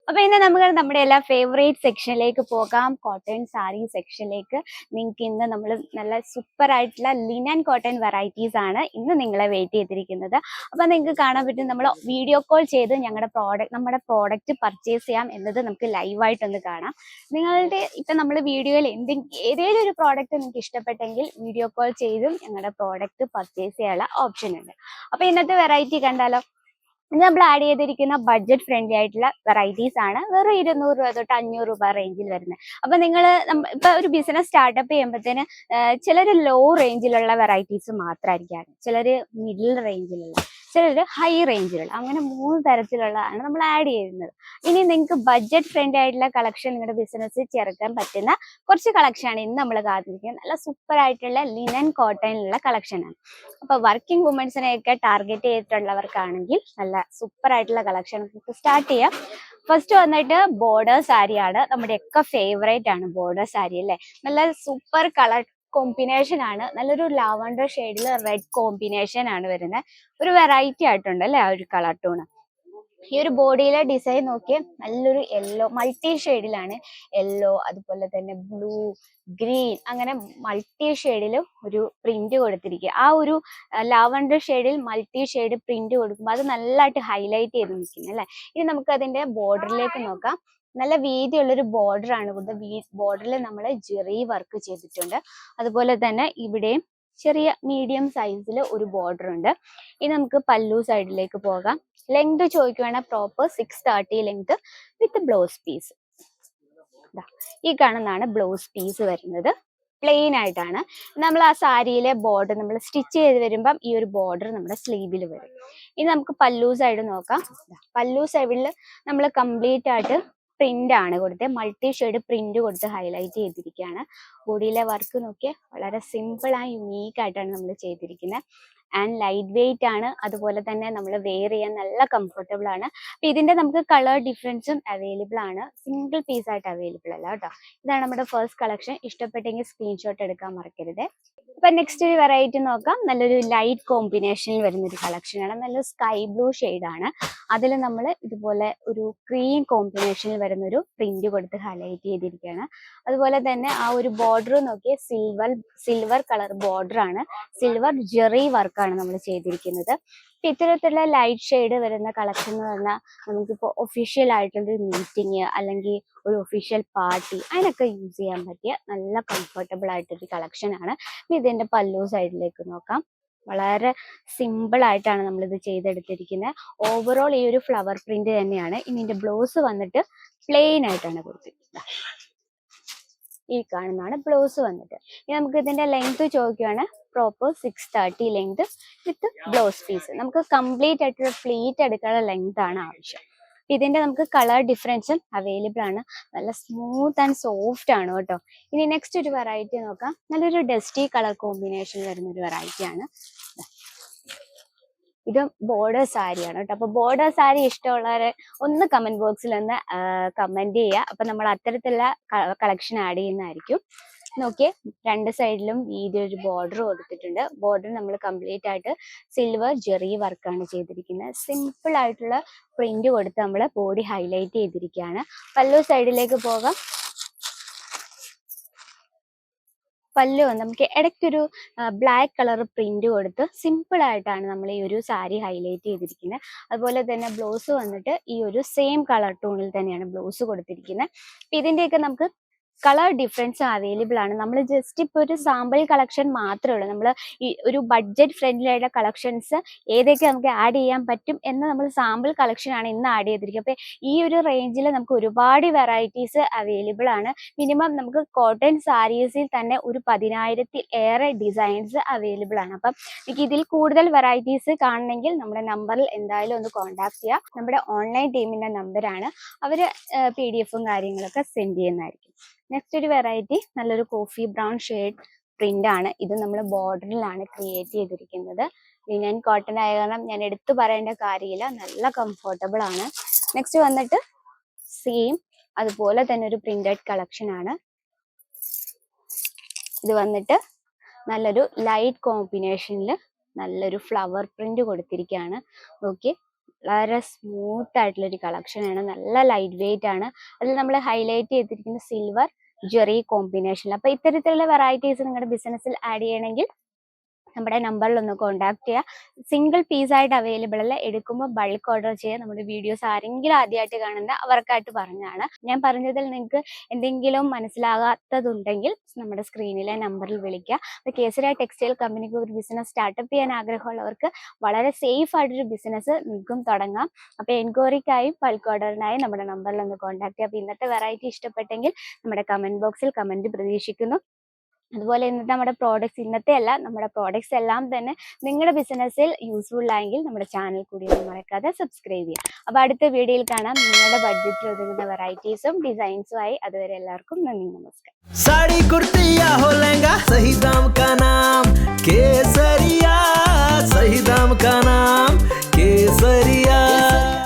അപ്പൊ ഇന്ന് നമുക്ക് നമ്മുടെ എല്ലാ ഫേവറേറ്റ് സെക്ഷനിലേക്ക് പോകാം. കോട്ടൺ സാരി സെക്ഷനിലേക്ക്. നിങ്ങൾക്ക് ഇന്ന് നമ്മൾ നല്ല സൂപ്പർ ആയിട്ടുള്ള ലിനൻ കോട്ടൺ വെറൈറ്റീസ് ആണ് ഇന്ന് നിങ്ങളെ വെയിറ്റ് ചെയ്തിരിക്കുന്നത്. അപ്പൊ നിങ്ങൾക്ക് കാണാൻ പറ്റും, നമ്മൾ വീഡിയോ കോൾ ചെയ്ത് നമ്മുടെ പ്രോഡക്റ്റ് പർച്ചേസ് ചെയ്യാം എന്നത് നമുക്ക് ലൈവായിട്ടൊന്ന് കാണാം. നിങ്ങളുടെ ഇപ്പൊ നമ്മൾ വീഡിയോയിൽ ഏതെങ്കിലും ഒരു പ്രോഡക്റ്റ് നിങ്ങൾക്ക് ഇഷ്ടപ്പെട്ടെങ്കിൽ വീഡിയോ കോൾ ചെയ്തും ഞങ്ങളുടെ പ്രോഡക്റ്റ് പർച്ചേസ് ചെയ്യാനുള്ള ഓപ്ഷൻ ഉണ്ട്. അപ്പൊ ഇന്നത്തെ വെറൈറ്റി കണ്ടാലോ. നമ്മൾ ആഡ് ചെയ്തിരിക്കുന്ന ബഡ്ജറ്റ് ഫ്രണ്ട്ലി ആയിട്ടുള്ള വെറൈറ്റീസ് ആണ്. വെറും 200 രൂപ തൊട്ട് 500 രൂപ റേഞ്ചിൽ വരുന്നത്. അപ്പൊ നിങ്ങൾ ഇപ്പൊ ഒരു ബിസിനസ് സ്റ്റാർട്ടപ്പ് ചെയ്യുമ്പോഴത്തേന് ചിലർ ലോ റേഞ്ചിലുള്ള വെറൈറ്റീസ് മാത്രമായിരിക്കും, ചിലർ മിഡിൽ റേഞ്ചിലുള്ള, ചിലർ ഹൈ റേഞ്ചിലുള്ള, അങ്ങനെ 3 തരത്തിലുള്ളതാണ് നമ്മൾ ആഡ് ചെയ്യുന്നത്. ഇനി നിങ്ങൾക്ക് ബഡ്ജറ്റ് ഫ്രണ്ട്ലി ആയിട്ടുള്ള കളക്ഷൻ നിങ്ങളുടെ ബിസിനസ്സിൽ ചേർക്കാൻ പറ്റുന്ന കുറച്ച് കളക്ഷനാണ് ഇന്ന് നമ്മൾ കാത്തിരിക്കുന്നത്. നല്ല സൂപ്പർ ആയിട്ടുള്ള ലിനൻ കോട്ടണിലുള്ള കളക്ഷനാണ്. അപ്പൊ വർക്കിംഗ് വുമൻസിനെയൊക്കെ ടാർഗറ്റ് ചെയ്തിട്ടുള്ളവർക്കാണെങ്കിൽ നല്ല സൂപ്പർ ആയിട്ടുള്ള കളക്ഷൻ സ്റ്റാർട്ട് ചെയ്യാം. ഫസ്റ്റ് വന്നിട്ട് ബോർഡർ സാരിയാണ്. നമ്മുടെയൊക്കെ ഫേവറേറ്റ് ആണ് ബോർഡർ സാരി അല്ലേ. നല്ല സൂപ്പർ കളർ കോമ്പിനേഷൻ ആണ്. നല്ലൊരു ലാവണ്ടർ ഷെയ്ഡിൽ റെഡ് കോമ്പിനേഷൻ ആണ് വരുന്നത്. ഒരു വെറൈറ്റി ആയിട്ടുണ്ട് അല്ലേ ആ ഒരു കളർ ടൂണ്. ഈ ഒരു ബോഡിയിലെ ഡിസൈൻ നോക്കിയ നല്ലൊരു യെല്ലോ മൾട്ടി ഷെയ്ഡിലാണ്. യെല്ലോ, അതുപോലെ തന്നെ ബ്ലൂ, ഗ്രീൻ, അങ്ങനെ മൾട്ടി ഷെയ്ഡിലും ഒരു പ്രിന്റ് കൊടുത്തിരിക്കുക. ആ ഒരു ലാവണ്ടർ ഷെയ്ഡിൽ മൾട്ടി ഷെയ്ഡ് പ്രിന്റ് കൊടുക്കുമ്പോൾ അത് നല്ലതായിട്ട് ഹൈലൈറ്റ് ചെയ്ത് നിൽക്കുന്നു അല്ലേ. ഇനി നമുക്ക് അതിന്റെ ബോർഡറിലേക്ക് നോക്കാം. നല്ല വീതിയുള്ളൊരു ബോർഡർ ആണ് കൊടുത്തത്. ബോർഡറിൽ നമ്മൾ ജെറി വർക്ക് ചെയ്തിട്ടുണ്ട്. അതുപോലെ തന്നെ ഇവിടെയും ചെറിയ മീഡിയം സൈസിൽ ഒരു ബോർഡർ ഉണ്ട്. ഇനി നമുക്ക് പല്ലു സൈഡിലേക്ക് പോകാം. ലെങ്ത് ചോദിക്കുകയാണെങ്കിൽ proper 630 length with blouse piece. ഈ കാണുന്നതാണ് ബ്ലൗസ് പീസ് വരുന്നത്. പ്ലെയിൻ ആയിട്ടാണ്. നമ്മൾ ആ സാരിയിലെ ബോർഡർ നമ്മൾ സ്റ്റിച്ച് ചെയ്ത് വരുമ്പം ഈ ഒരു ബോർഡർ നമ്മുടെ സ്ലീവിൽ വരും. ഇനി നമുക്ക് പല്ലു സൈഡ് നോക്കാം. പല്ലു സൈഡിൽ നമ്മൾ കംപ്ലീറ്റ് ആയിട്ട് പ്രിന്റ് ആണ് കൊടുത്തത്. മൾട്ടി ഷെയ്ഡ് പ്രിന്റ് കൊടുത്ത് ഹൈലൈറ്റ് ചെയ്തിരിക്കുകയാണ്. ബോഡിയിലെ വർക്ക് നോക്കിയാൽ വളരെ സിമ്പിൾ ആൻഡ് യുണീക്ക് ആയിട്ടാണ് നമ്മൾ ചെയ്തിരിക്കുന്നത്. ആൻഡ് ലൈറ്റ് വെയിറ്റ് ആണ്. അതുപോലെ തന്നെ നമ്മൾ വെയർ ചെയ്യാൻ നല്ല കംഫർട്ടബിൾ ആണ്. അപ്പൊ ഇതിന്റെ നമുക്ക് കളർ ഡിഫറൻസും അവൈലബിൾ ആണ്. സിംഗിൾ പീസ് ആയിട്ട് അവൈലബിൾ അല്ല കേട്ടോ. ഇതാണ് നമ്മുടെ ഫസ്റ്റ് കളക്ഷൻ. ഇഷ്ടപ്പെട്ടെങ്കിൽ സ്ക്രീൻഷോട്ട് എടുക്കാൻ മറക്കരുത്. അപ്പൊ നെക്സ്റ്റ് ഒരു വെറൈറ്റി നോക്കാം. നല്ലൊരു ലൈറ്റ് കോമ്പിനേഷനിൽ വരുന്ന ഒരു കളക്ഷൻ ആണ്. നല്ല സ്കൈ ബ്ലൂ ആണ്. അതിൽ നമ്മൾ ഇതുപോലെ ഒരു ക്രീം കോമ്പിനേഷനിൽ വരുന്ന ഒരു പ്രിന്റ് കൊടുത്ത് ഹൈലൈറ്റ് ചെയ്തിരിക്കുകയാണ്. അതുപോലെ തന്നെ ആ ഒരു ബോർഡർ നോക്കിയ സിൽവർ കളർ ബോർഡർ ആണ്. സിൽവർ ജെറി വർക്കാണ് നമ്മൾ ചെയ്തിരിക്കുന്നത്. ഇത്തരത്തിലുള്ള ലൈറ്റ് ഷെയ്ഡ് വരുന്ന കളക്ഷൻ എന്ന് പറഞ്ഞാൽ നമുക്കിപ്പോൾ ഒഫീഷ്യൽ ആയിട്ടുള്ള ഒരു മീറ്റിംഗ് അല്ലെങ്കിൽ ഒരു ഒഫീഷ്യൽ പാർട്ടി അതിനൊക്കെ യൂസ് ചെയ്യാൻ പറ്റിയ നല്ല കംഫർട്ടബിൾ ആയിട്ടൊരു കളക്ഷൻ ആണ്. ഇതിന്റെ പല്ലു സൈഡിലേക്ക് നോക്കാം. വളരെ സിമ്പിൾ ആയിട്ടാണ് നമ്മളിത് ചെയ്തെടുത്തിരിക്കുന്നത്. ഓവറോൾ ഈ ഒരു ഫ്ലവർ പ്രിന്റ് തന്നെയാണ്. ഇനി ഇതിന്റെ ബ്ലൗസ് വന്നിട്ട് പ്ലെയിൻ ആയിട്ടാണ് കൊടുത്തിരിക്കുന്നത്. ഈ കാണുന്നതാണ് ബ്ലൗസ് വന്നിട്ട്. ഇനി നമുക്ക് ഇതിന്റെ ലെങ്ത് ചോദിക്കുകയാണ്. Proper 630 length with blouse piece. നമുക്ക് കംപ്ലീറ്റ് ആയിട്ടുള്ള ഫ്ലീറ്റ് എടുക്കാനുള്ള ലെങ്ത് ആണ് ആവശ്യം. ഇതിന്റെ നമുക്ക് കളർ ഡിഫറൻസും അവൈലബിൾ ആണ്. നല്ല സ്മൂത്ത് ആൻഡ് സോഫ്റ്റ് ആണ് കേട്ടോ. ഇനി നെക്സ്റ്റ് ഒരു വെറൈറ്റി നോക്കാം. നല്ലൊരു ഡസ്റ്റി കളർ കോമ്പിനേഷൻ വരുന്ന ഒരു വെറൈറ്റി ആണ്. ഇത് ബോർഡർ സാരിയാണ് കേട്ടോ. അപ്പൊ ബോർഡർ സാരി ഇഷ്ടമുള്ളവരെ ഒന്ന് കമന്റ് ബോക്സിൽ ഒന്ന് കമന്റ് ചെയ്യുക. അപ്പൊ നമ്മൾ അത്തരത്തിലുള്ള കളക്ഷൻ ആഡ് ചെയ്യുന്നതായിരിക്കും. നോക്കിയേ, രണ്ട് സൈഡിലും വീതി ഒരു ബോർഡർ കൊടുത്തിട്ടുണ്ട്. ബോർഡർ നമ്മൾ കംപ്ലീറ്റ് ആയിട്ട് സിൽവർ ജെറി വർക്കാണ് ചെയ്തിരിക്കുന്നത്. സിമ്പിൾ ആയിട്ടുള്ള പ്രിന്റ് കൊടുത്ത് നമ്മൾ ബോഡി ഹൈലൈറ്റ് ചെയ്തിരിക്കുകയാണ്. പല്ലു സൈഡിലേക്ക് പോകാം. പല്ലു നമുക്ക് ഇടയ്ക്കൊരു ബ്ലാക്ക് കളർ പ്രിന്റ് കൊടുത്ത് സിമ്പിൾ ആയിട്ടാണ് നമ്മൾ ഈ ഒരു സാരി ഹൈലൈറ്റ് ചെയ്തിരിക്കുന്നത്. അതുപോലെ തന്നെ ബ്ലൗസ് വന്നിട്ട് ഈ ഒരു സെയിം കളർ ടോണിൽ തന്നെയാണ് ബ്ലൗസ് കൊടുത്തിരിക്കുന്നത്. ഇതിന്റെയൊക്കെ നമുക്ക് കളർ ഡിഫറൻസ് അവൈലബിൾ ആണ്. നമ്മൾ ജസ്റ്റ് ഇപ്പോൾ ഒരു സാമ്പിൾ കളക്ഷൻ മാത്രമേ ഉള്ളൂ. നമ്മൾ ഈ ഒരു ബഡ്ജറ്റ് ഫ്രണ്ട്ലി ആയിട്ടുള്ള കളക്ഷൻസ് ഏതൊക്കെ നമുക്ക് ആഡ് ചെയ്യാൻ പറ്റും എന്ന് നമ്മൾ സാമ്പിൾ കളക്ഷൻ ആണ് ഇന്ന് ആഡ് ചെയ്തിരിക്കുക. അപ്പോൾ ഈ ഒരു റേഞ്ചിൽ നമുക്ക് ഒരുപാട് വെറൈറ്റീസ് അവൈലബിൾ ആണ്. മിനിമം നമുക്ക് കോട്ടൺ സാരീസിൽ തന്നെ ഒരു 10,000-ൽ ഏറെ ഡിസൈൻസ് അവൈലബിൾ ആണ്. അപ്പം എനിക്ക് ഇതിൽ കൂടുതൽ വെറൈറ്റീസ് കാണണമെങ്കിൽ നമ്മുടെ നമ്പറിൽ എന്തായാലും ഒന്ന് കോൺടാക്ട് ചെയ്യുക. നമ്മുടെ ഓൺലൈൻ ടീമിന്റെ നമ്പറാണ്. അവർ PDF കാര്യങ്ങളൊക്കെ സെൻഡ് ചെയ്യുന്നതായിരിക്കും. നെക്സ്റ്റ് ഒരു വെറൈറ്റി നല്ലൊരു കോഫി ബ്രൗൺ ഷെയ്ഡ് പ്രിന്റ് ആണ്. ഇത് നമ്മൾ ബോർഡറിലാണ് ക്രിയേറ്റ് ചെയ്തിരിക്കുന്നത്. ലിനൻ കോട്ടൺ ആയ കാരണം ഞാൻ എടുത്തു പറയേണ്ട കാര്യമില്ല, നല്ല കംഫർട്ടബിൾ ആണ്. നെക്സ്റ്റ് വന്നിട്ട് സെയിം അതുപോലെ തന്നെ ഒരു പ്രിന്റഡ് കളക്ഷൻ ആണ്. ഇത് വന്നിട്ട് നല്ലൊരു ലൈറ്റ് കോമ്പിനേഷനിൽ നല്ലൊരു ഫ്ലവർ പ്രിന്റ് കൊടുത്തിരിക്കുകയാണ്. ഓക്കെ, വളരെ സ്മൂത്ത് ആയിട്ടുള്ള ഒരു കളക്ഷൻ ആണ്. നല്ല ലൈറ്റ് വെയിറ്റ് ആണ്. അതിൽ നമ്മൾ ഹൈലൈറ്റ് ചെയ്തിരിക്കുന്ന സിൽവർ ജെറി കോമ്പിനേഷൻ. അപ്പൊ ഇത്തരത്തിലുള്ള വെറൈറ്റീസ് നിങ്ങളുടെ ബിസിനസ്സിൽ ആഡ് ചെയ്യണമെങ്കിൽ നമ്മുടെ നമ്പറിൽ ഒന്ന് കോൺടാക്ട് ചെയ്യുക. സിംഗിൾ പീസ് ആയിട്ട് അവൈലബിൾ അല്ല, എടുക്കുമ്പോൾ ബൾക്ക് ഓർഡർ ചെയ്യുക. നമ്മുടെ വീഡിയോസ് ആരെങ്കിലും ആദ്യമായിട്ട് കാണുന്ന അവർക്കായിട്ട് പറഞ്ഞാണ്. ഞാൻ പറഞ്ഞതിൽ നിങ്ങൾക്ക് എന്തെങ്കിലും മനസ്സിലാകാത്തതുണ്ടെങ്കിൽ നമ്മുടെ സ്ക്രീനിലെ നമ്പറിൽ വിളിക്കുക. അപ്പോൾ കേസരി ടെക്സ്റ്റൈൽ കമ്പനിക്ക് ഒരു ബിസിനസ് സ്റ്റാർട്ടപ്പ് ചെയ്യാൻ ആഗ്രഹമുള്ളവർക്ക് വളരെ സേഫ് ആയിട്ടൊരു ബിസിനസ് നിങ്ങൾക്കും തുടങ്ങാം. അപ്പോൾ എൻക്വയറിക്കായും ബൾക്ക് ഓർഡറിനായും നമ്മുടെ നമ്പറിൽ ഒന്ന് കോൺടാക്ട് ചെയ്യുക. അപ്പോൾ ഇന്നത്തെ വെറൈറ്റി ഇഷ്ടപ്പെട്ടെങ്കിൽ നമ്മുടെ കമന്റ് ബോക്സിൽ കമന്റ് പ്രതീക്ഷിക്കുന്നു. അതുപോലെ ഇന്നത്തെ നമ്മുടെ പ്രോഡക്ട്സ്, ഇന്നത്തെ അല്ല, നമ്മുടെ പ്രോഡക്ട്സ് എല്ലാം തന്നെ നിങ്ങളുടെ ബിസിനസ്സിൽ യൂസ്ഫുൾ ആയെങ്കിൽ നമ്മുടെ ചാനൽ കൂടി ഒന്ന് മറക്കാതെ സബ്സ്ക്രൈബ് ചെയ്യാം. അപ്പോൾ അടുത്ത വീഡിയോയിൽ കാണാം നിങ്ങളുടെ ബഡ്ജറ്റിൽ ഒതുങ്ങുന്ന വെറൈറ്റീസും ഡിസൈൻസും ആയി. അതുവരെ എല്ലാവർക്കും നന്ദി, നമസ്കാരം. साड़ी कुर्ती या हो लहंगा, सही दाम का नाम केसरिया, सही दाम का नाम केसरिया.